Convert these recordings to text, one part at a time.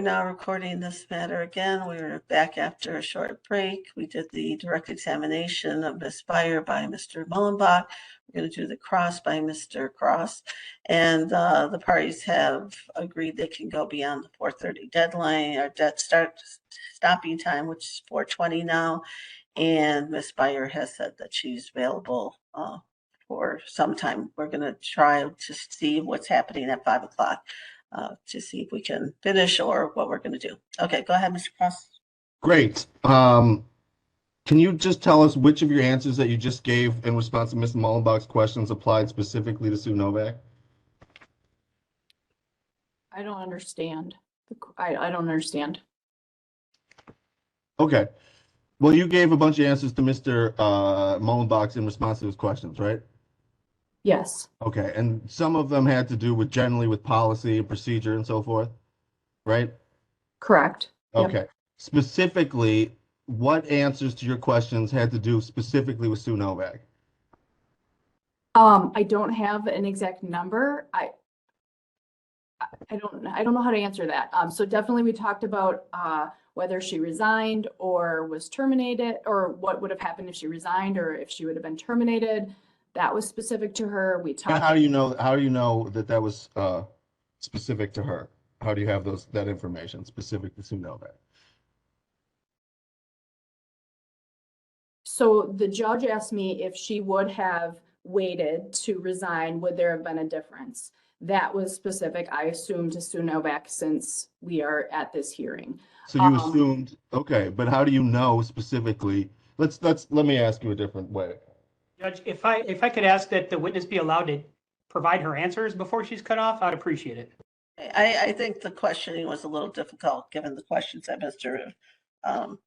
now recording this matter again. We're back after a short break. We did the direct examination of Ms. Beier by Mr. Mullenbach. We're going to do the cross by Mr. Cross. And the parties have agreed they can go beyond the 4:30 deadline or stopping time, which is 4:20 now. And Ms. Beier has said that she's available for some time. We're going to try to see what's happening at 5 o'clock. To see if we can finish or what we're going to do. Okay, go ahead, Mr. Cross. Great. Can you just tell us which of your answers that you just gave in response to Mr. Mullenbach's questions applied specifically to Sue Novak? I don't understand. I don't understand. Okay. Well, you gave a bunch of answers to Mr. Mullenbach in response to his questions, right? Yes. Okay, and some of them had to do with generally with policy and procedure and so forth, right? Correct. Okay. Yep. Specifically, what answers to your questions had to do specifically with Sue Novak? I don't have an exact number. I don't know how to answer that. So definitely we talked about whether she resigned or was terminated, or what would have happened if she resigned or if she would have been terminated. That was specific to her. We talked. How do you know that that was specific to her? How do you have that information specific to Sue Novak? So the judge asked me if she would have waited to resign, would there have been a difference? That was specific, I assumed, to Sue Novak since we are at this hearing. So you assumed, okay, but how do you know specifically? Let me ask you a different way. Judge, if I could ask that the witness be allowed to provide her answers before she's cut off, I'd appreciate it. I think the questioning was a little difficult given the questions that Mr.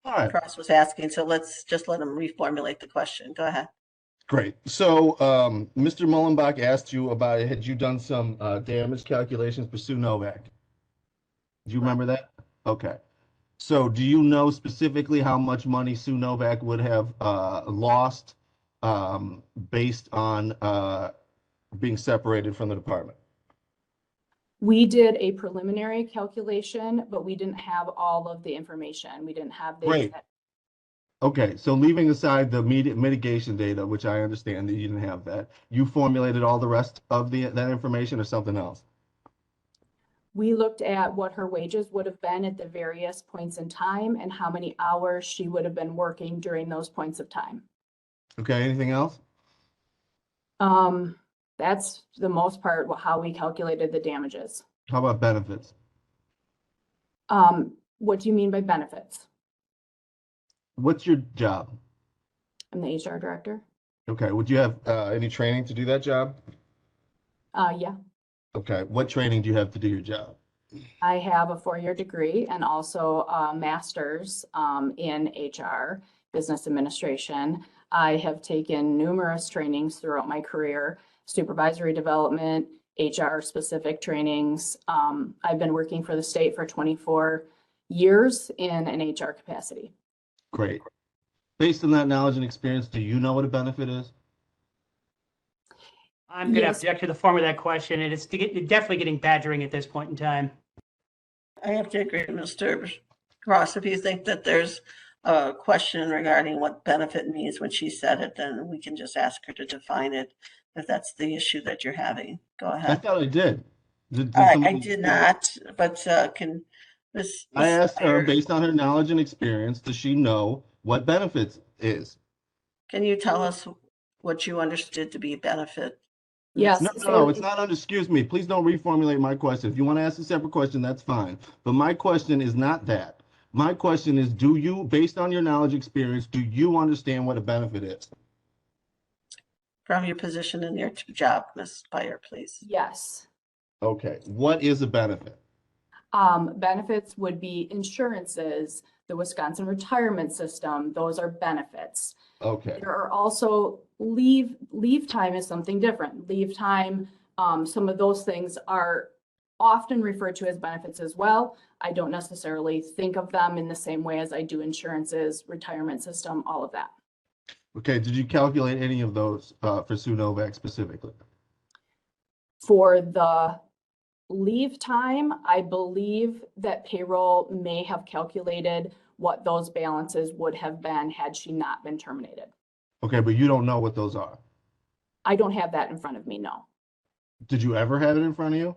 Cross was asking. So let's just let him reformulate the question. Go ahead. Great. So Mr. Mullenbach asked you about, had you done some damage calculations for Sue Novak? Do you remember that? Okay. So do you know specifically how much money Sue Novak would have lost based on being separated from the department? We did a preliminary calculation, but we didn't have all of the information. We didn't have the Great. Okay, so leaving aside the mitigation data, which I understand that you didn't have that, you formulated all the rest of that information or something else? We looked at what her wages would have been at the various points in time and how many hours she would have been working during those points of time. Okay, anything else? That's the most part how we calculated the damages. How about benefits? What do you mean by benefits? What's your job? I'm the HR director. Okay, would you have any training to do that job? Yeah. Okay, what training do you have to do your job? I have a 4-year degree and also a master's in HR, business administration. I have taken numerous trainings throughout my career, supervisory development, HR specific trainings. I've been working for the state for 24 years in an HR capacity. Great. Based on that knowledge and experience, do you know what a benefit is? I'm going to object to the form of that question, and it's definitely getting badgering at this point in time. I have to agree with Mr. Cross. If you think that there's a question regarding what benefit means when she said it, then we can just ask her to define it if that's the issue that you're having. Go ahead. I thought I did. I did not, but can Ms. I asked her, based on her knowledge and experience, does she know what benefits is? Can you tell us what you understood to be a benefit? Yes. No, it's not excuse me. Please don't reformulate my question. If you want to ask a separate question, that's fine. But my question is not that. My question is, do you, based on your knowledge experience, do you understand what a benefit is? From your position in your job, Ms. Beier, please. Yes. Okay. What is a benefit? Benefits would be insurances, the Wisconsin retirement system. Those are benefits. Okay. There are also leave time is something different. Leave time, some of those things are often referred to as benefits as well. I don't necessarily think of them in the same way as I do insurances, retirement system, all of that. Okay. Did you calculate any of those for Sue Novak specifically? For the Leave time, I believe that payroll may have calculated what those balances would have been had she not been terminated. Okay, but you don't know what those are. I don't have that in front of me, no. Did you ever have it in front of you?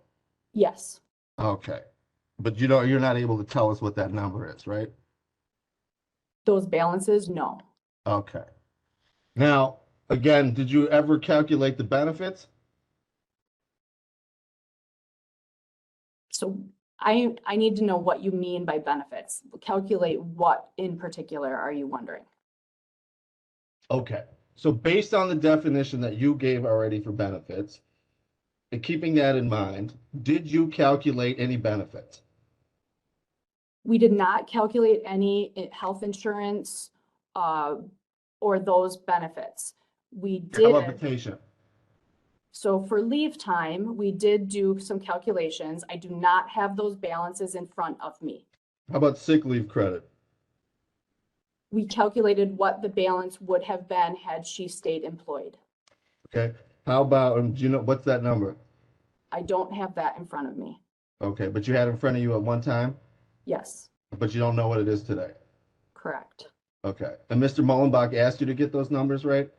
Yes, Okay. But you don't, you're not able to tell us what that number is, right? those balances, no. Okay. Now, again, did you ever calculate the benefits? So I need to know what you mean by benefits. Calculate what in particular are you wondering? Okay. So based on the definition that you gave already for benefits, and keeping that in mind, did you calculate any benefits? We did not calculate any health insurance or those benefits. We How about did, vacation? so for leave time, we did do some calculations. I do not have those balances in front of me. How about sick leave credit? We calculated what the balance would have been had she stayed employed. Okay. How about, do you know, what's that number? I don't have that in front of me. Okay, but you had it in front of you at one time, Yes, but you don't know what it is today. correct. Okay. And Mr. Mullenbach asked you to get those numbers right?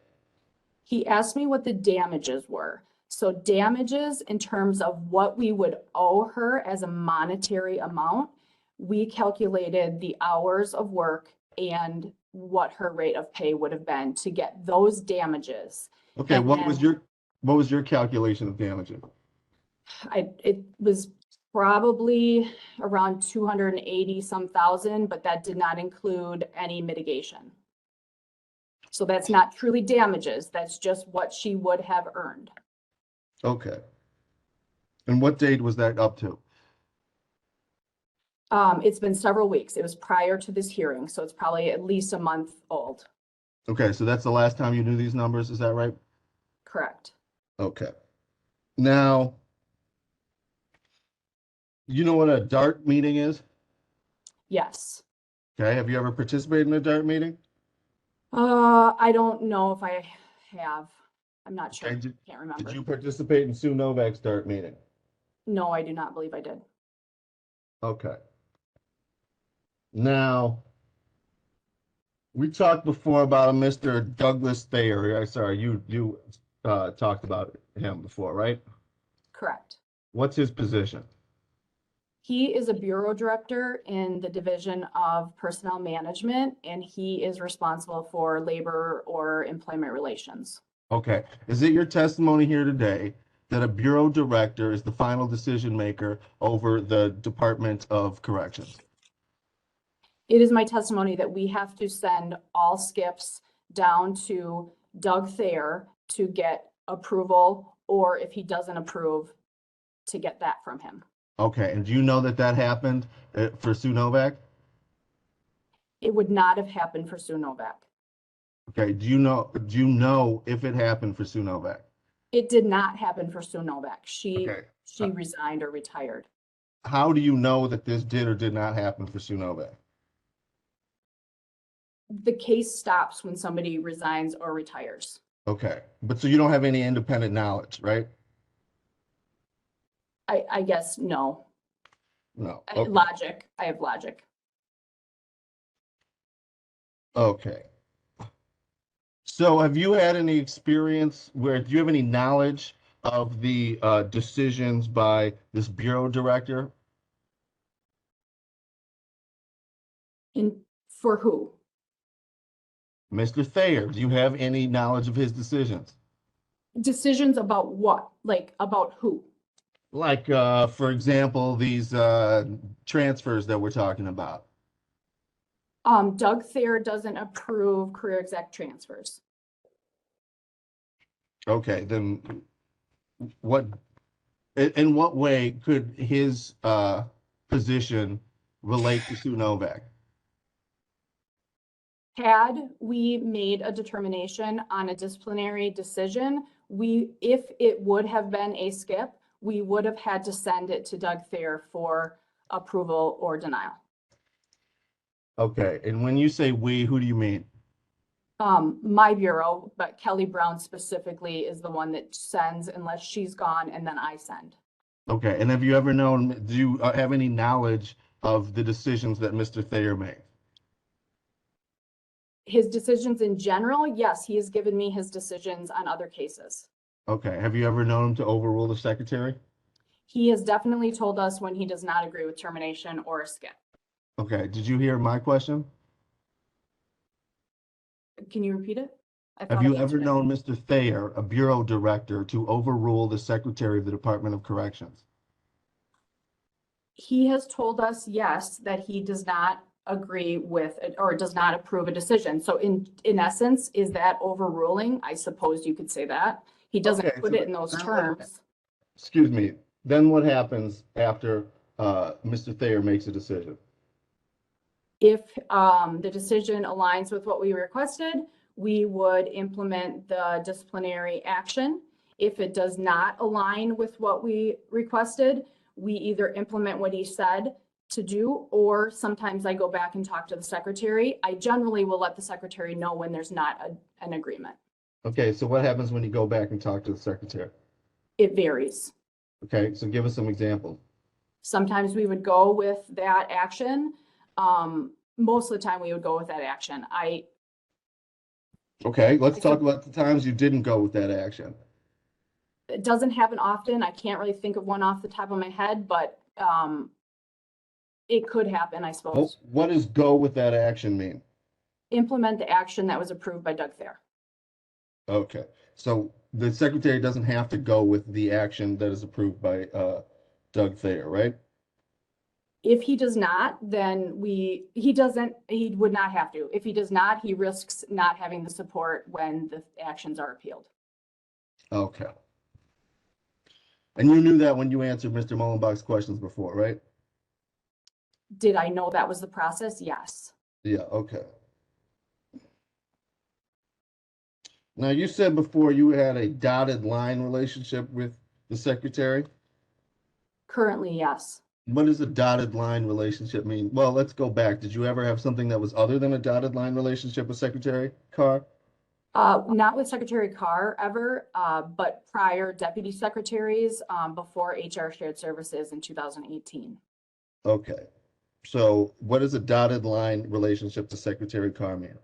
He asked me what the damages were. So damages in terms of what we would owe her as a monetary amount, we calculated the hours of work and what her rate of pay would have been to get those damages. Okay, And what was your calculation of damages? It was probably around 280 some thousand, but that did not include any mitigation. So that's not truly damages. That's just what she would have earned. Okay. And what date was that up to? It's been several weeks. It was prior to this hearing, so it's probably at least a month old. Okay, so that's the last time you knew these numbers, is that right? Correct. Okay. Now, you know what a DART meeting is? Yes. Okay, have you ever participated in a DART meeting? I don't know if I have. I'm not sure. Okay, Can't did remember. you participate in Sue Novak's DART meeting? No, I do not believe I did. Okay. Now, we talked before about a Mr. Douglas Thayer. Sorry, you talked about him before, right? Correct. What's his position? He is a bureau director in the Division of Personnel Management, and he is responsible for labor or employment relations. Okay. Is it your testimony here today that a bureau director is the final decision maker over the Department of Corrections? It is my testimony that we have to send all skips down to Doug Thayer to get approval, or if he doesn't approve, to get that from him. Okay. And do you know that that happened for Sue Novak? It would not have happened for Sue Novak. Okay. Do you know if it happened for Sue Novak? It did not happen for Sue Novak. She Okay. resigned or retired. How do you know that this did or did not happen for Sue Novak? The case stops when somebody resigns or retires. Okay. But so you don't have any independent knowledge, right? I guess no. No. Okay. Logic. I have logic. Okay. So have you had any experience do you have any knowledge of the decisions by this bureau director? For who? Mr. Thayer, do you have any knowledge of his decisions? Decisions about what? Like about who? Like, for example, these transfers that we're talking about. Doug Thayer doesn't approve career exec transfers. Okay, then in what way could his position relate to Sue Novak? Had we made a determination on a disciplinary decision, if it would have been a skip, we would have had to send it to Doug Thayer for approval or denial. Okay, and when you say we, who do you mean? My bureau, but Kelly Brown specifically is the one that sends unless she's gone and then I send. Okay, and have you ever known, do you have any knowledge of the decisions that Mr. Thayer made? His decisions in general, yes, he has given me his decisions on other cases. Okay, have you ever known him to overrule the secretary? He has definitely told us when he does not agree with termination or a skip. Okay, did you hear my question? Can you repeat it? I Have thought you I ever answered it. known Mr. Thayer, a bureau director, to overrule the secretary of the Department of Corrections? He has told us, yes, that he does not agree with it or does not approve a decision. So in essence, is that overruling? I suppose you could say that. He doesn't Okay, put so it in those then terms. Excuse me, then what happens after Mr. Thayer makes a decision? If the decision aligns with what we requested, we would implement the disciplinary action. If it does not align with what we requested, we either implement what he said to do, or sometimes I go back and talk to the secretary. I generally will let the secretary know when there's not an agreement. Okay, so what happens when you go back and talk to the secretary? It varies. Okay, so give us some examples. Sometimes we would go with that action. Most of the time we would go with that action. Okay, let's talk about the times you didn't go with that action. It doesn't happen often. I can't really think of one off the top of my head, but it could happen, I suppose. What does go with that action mean? Implement the action that was approved by Doug Thayer. Okay, so the secretary doesn't have to go with the action that is approved by Doug Thayer, right? If he does not, then he would not have to. If he does not, he risks not having the support when the actions are appealed. Okay. And you knew that when you answered Mr. Mullenbach's questions before, right? Did I know that was the process? Yes. Yeah, okay. Now, you said before you had a dotted line relationship with the secretary. Currently, yes. What does a dotted line relationship mean? Well, let's go back. Did you ever have something that was other than a dotted line relationship with Secretary Carr? Not with Secretary Carr ever, but prior deputy secretaries before HR Shared Services in 2018. Okay. So what does a dotted line relationship to Secretary Carr mean?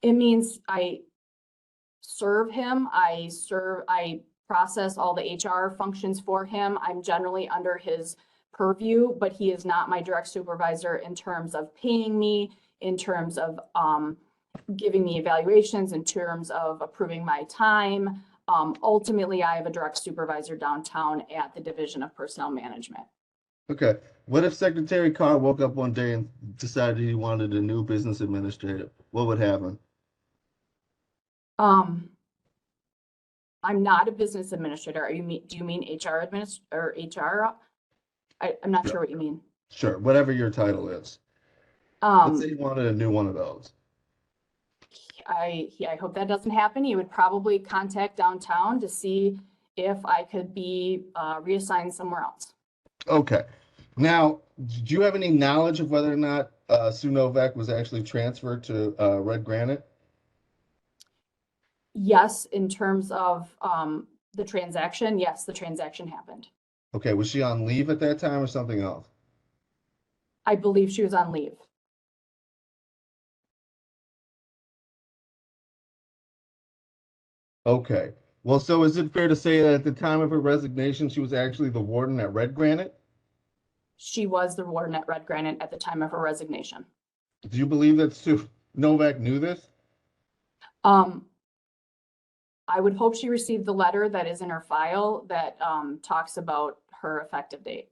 It means I serve him. I process all the HR functions for him. I'm generally under his purview, but he is not my direct supervisor in terms of paying me, in terms of giving me evaluations, in terms of approving my time. Ultimately, I have a direct supervisor downtown at the Division of Personnel Management. Okay. What if Secretary Carr woke up one day and decided he wanted a new business administrator? What would happen? I'm not a business administrator. Do you mean HR or HR? I'm not sure what you mean. Sure, whatever your title is. Let's say he wanted a new one of those. I hope that doesn't happen. He would probably contact downtown to see if I could be reassigned somewhere else. Okay. Now, do you have any knowledge of whether or not Sue Novak was actually transferred to Red Granite? Yes, in terms of the transaction, yes, the transaction happened. Okay, was she on leave at that time or something else? I believe she was on leave. Okay. Well, so is it fair to say that at the time of her resignation, she was actually the warden at Red Granite? She was the warden at Red Granite at the time of her resignation. Do you believe that Sue Novak knew this? I would hope she received the letter that is in her file that talks about her effective date.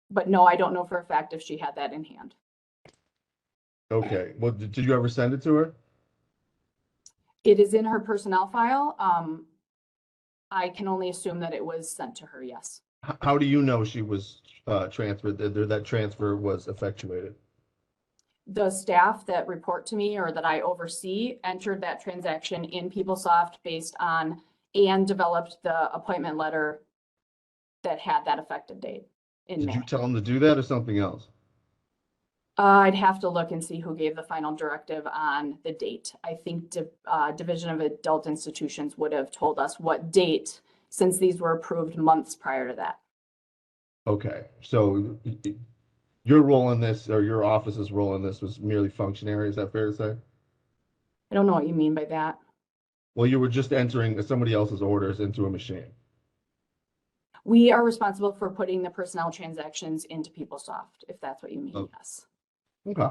But no, I don't know for a fact if she had that in hand. Okay. Well, did you ever send it to her? It is in her personnel file. I can only assume that it was sent to her, yes. How do you know she was transferred, that transfer was effectuated? The staff that report to me or that I oversee entered that transaction in PeopleSoft based on and developed the appointment letter that had that effective date in Did May. you tell them to do that or something else? I'd have to look and see who gave the final directive on the date. I think Division of Adult Institutions would have told us what date since these were approved months prior to that. Okay, so your role in this, or your office's role in this, was merely functionary, is that fair to say? I don't know what you mean by that. Well, you were just entering somebody else's orders into a machine. We are responsible for putting the personnel transactions into PeopleSoft, if that's what you mean, Oh. yes. Okay.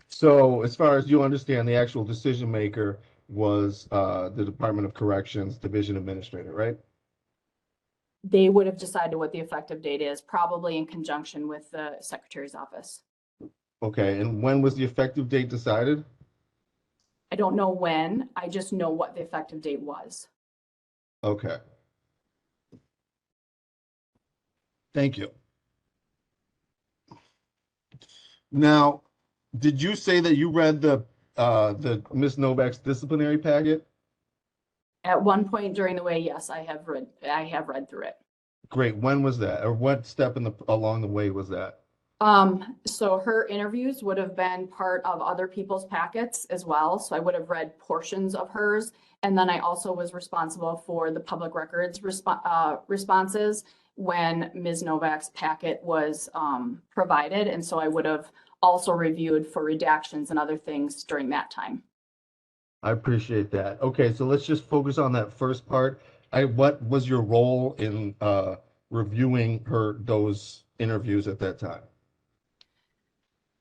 So as far as you understand, the actual decision maker was the Department of Corrections Division Administrator, right? They would have decided what the effective date is, probably in conjunction with the Secretary's office. Okay, and when was the effective date decided? I don't know when, I just know what the effective date was. Okay. Thank you. Now, did you say that you read the Ms. Novak's disciplinary packet? At one point during the way, yes, I have read through it. Great. When was that? Or what step along the way was that? So her interviews would have been part of other people's packets as well. So I would have read portions of hers. And then I also was responsible for the public records responses when Ms. Novak's packet was provided. And so I would have also reviewed for redactions and other things during that time. I appreciate that. Okay, so let's just focus on that first part. What was your role in reviewing those interviews at that time?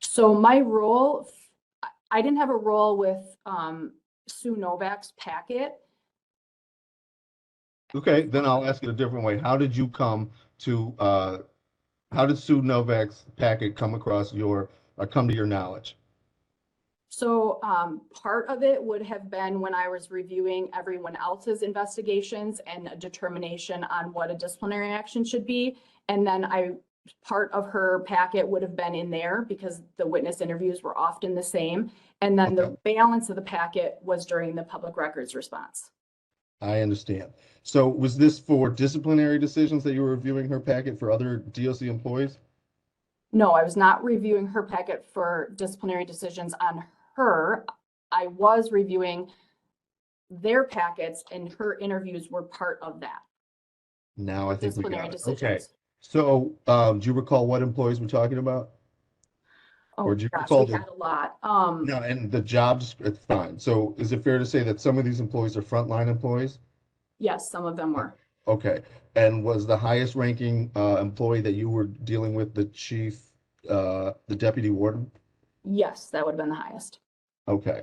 So my role, I didn't have a role with Sue Novak's packet. Okay, then I'll ask it a different way. How did you come to, how did Sue Novak's packet come to your knowledge? So part of it would have been when I was reviewing everyone else's investigations and a determination on what a disciplinary action should be. And then part of her packet would have been in there because the witness interviews were often the same. And then the balance of the packet was during the public records response. I understand. So was this for disciplinary decisions that you were reviewing her packet for other DOC employees? No, I was not reviewing her packet for disciplinary decisions on her. I was reviewing their packets and her interviews were part of that. Now I think we Disciplinary got it. decisions. Okay. So do you recall what employees we're talking about? Oh Or do you gosh, recall we had a lot. No, and the jobs, it's fine. So is it fair to say that some of these employees are frontline employees? Yes, some of them were. Okay. And was the highest ranking employee that you were dealing with the deputy warden? Yes, that would have been the highest. Okay.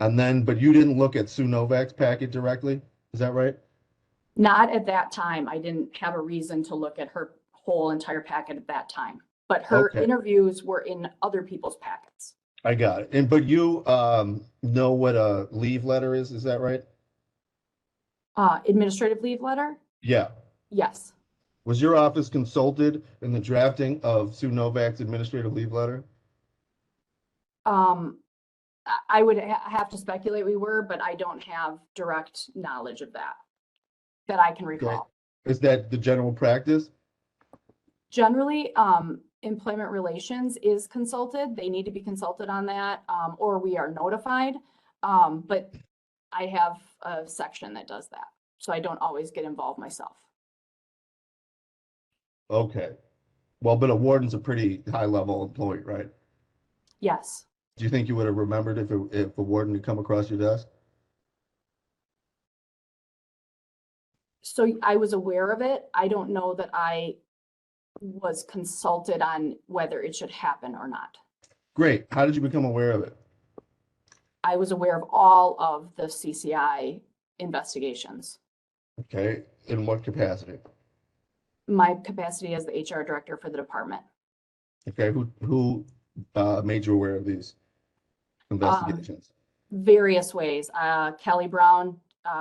And then, but you didn't look at Sue Novak's packet directly? Is that right? Not at that time. I didn't have a reason to look at her whole entire packet at that time. But her Okay. interviews were in other people's packets. I got it. But you know what a leave letter is that right? Administrative leave letter? Yeah. Yes. Was your office consulted in the drafting of Sue Novak's administrative leave letter? I would have to speculate we were, but I don't have direct knowledge of that I can recall. Is that the general practice? Generally, employment relations is consulted. They need to be consulted on that, or we are notified. But I have a section that does that, so I don't always get involved myself. Okay. Well, but a warden's a pretty high-level employee, right? Yes. Do you think you would have remembered if a warden had come across your desk? So I was aware of it. I don't know that I was consulted on whether it should happen or not. Great. How did you become aware of it? I was aware of all of the CCI investigations. Okay. In what capacity? My capacity as the HR director for the department. Okay. Who made you aware of these investigations? Various ways. Kelly Brown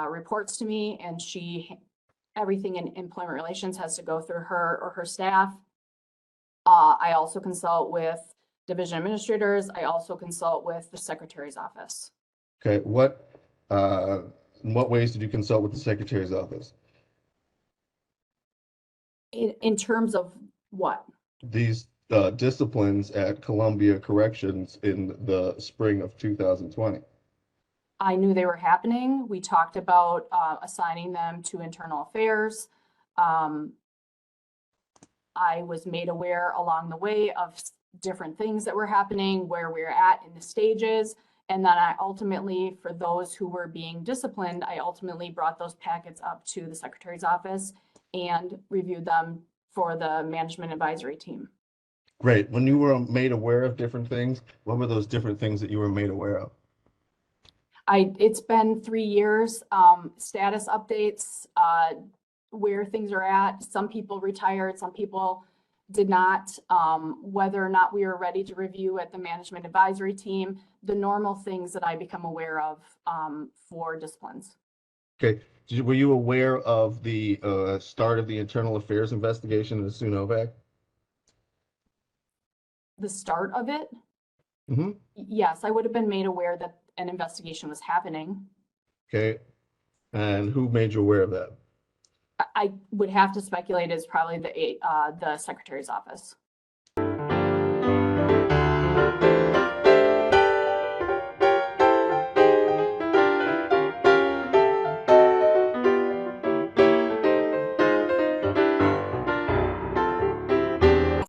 reports to me, and everything in employment relations has to go through her or her staff. I also consult with division administrators. I also consult with the secretary's office. Okay. In what ways did you consult with the secretary's office? In terms of what? These disciplines at Columbia Corrections in the spring of 2020. I knew they were happening. We talked about assigning them to internal affairs. I was made aware along the way of different things that were happening, where we were at in the stages. And then I ultimately, for those who were being disciplined, I ultimately brought those packets up to the secretary's office and reviewed them for the management advisory team. Great. When you were made aware of different things, what were those different things that you were made aware of? It's been 3 years, status updates, where things are at. Some people retired, some people did not, whether or not we were ready to review at the management advisory team, the normal things that I become aware of for disciplines. Okay. Were you aware of the start of the internal affairs investigation into Sue Novak? The start of it? Mm-hmm. Yes, I would have been made aware that an investigation was happening. Okay. And who made you aware of that? I would have to speculate it's probably the secretary's office.